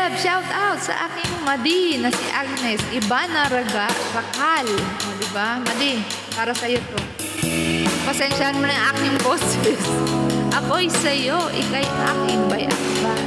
Kaleb, shout out sa aking Madi na si Agnes Ibana Rakal. O, diba? Madi, para sa'yo to. Pasensyahan mo na yung aking boses. Ako'y sa'yo, ika'y aking bayakban.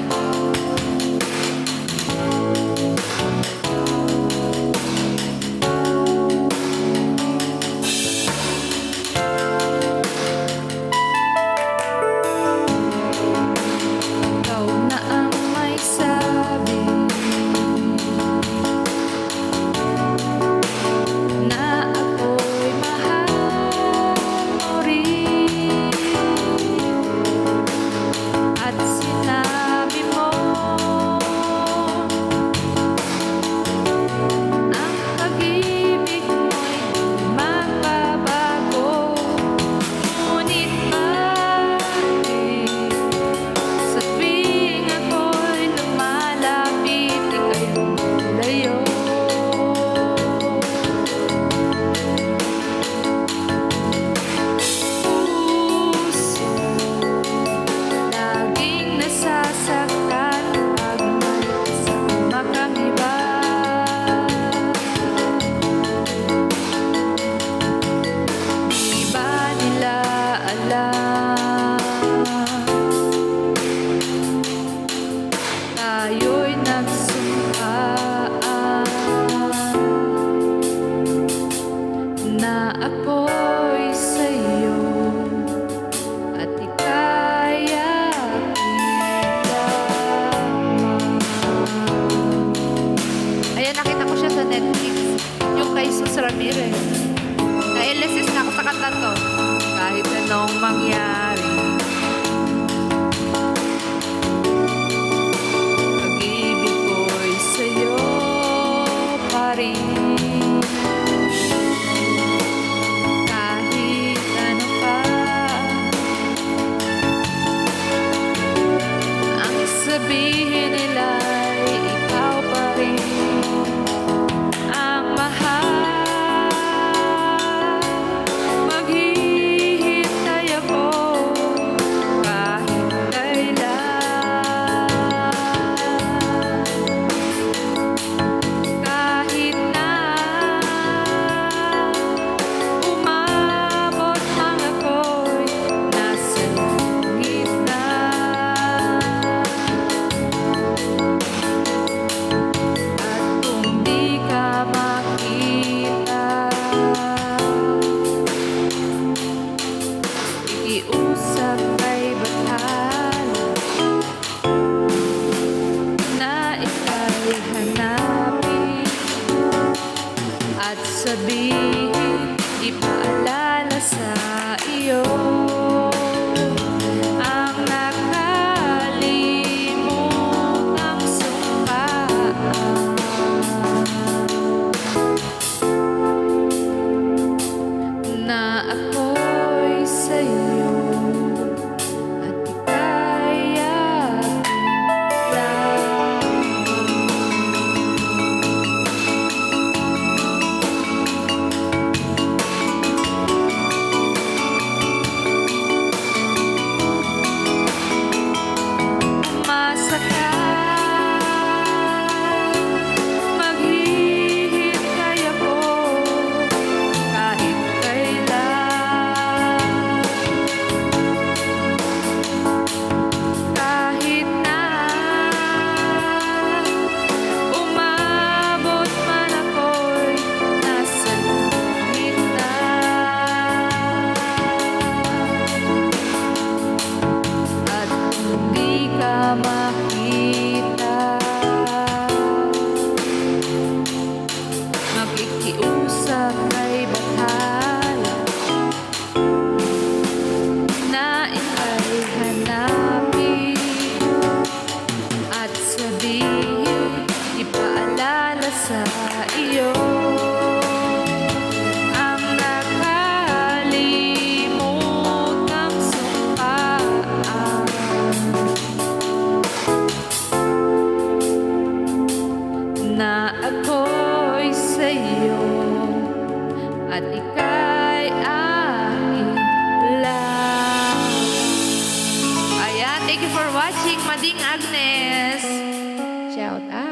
Tayo'y nagsumkaan na ako'y sa'yo at ika'y aking lamang. Ayan, nakita ko siya sa Netflix, yung kay Sus Ramirez. Na-LSS na ako sa kanta to. Kahit anong mangyari, kahit ano pa ang sabihin nila'y ikaw pa rin ang mahal. Maghihintay ako kahit kailan, kahit na usap ay batal na ika'y hanapin at sabihin, ipaalala sa iyo ang nakalimutang sumpaan na ako'y sa'yo. out.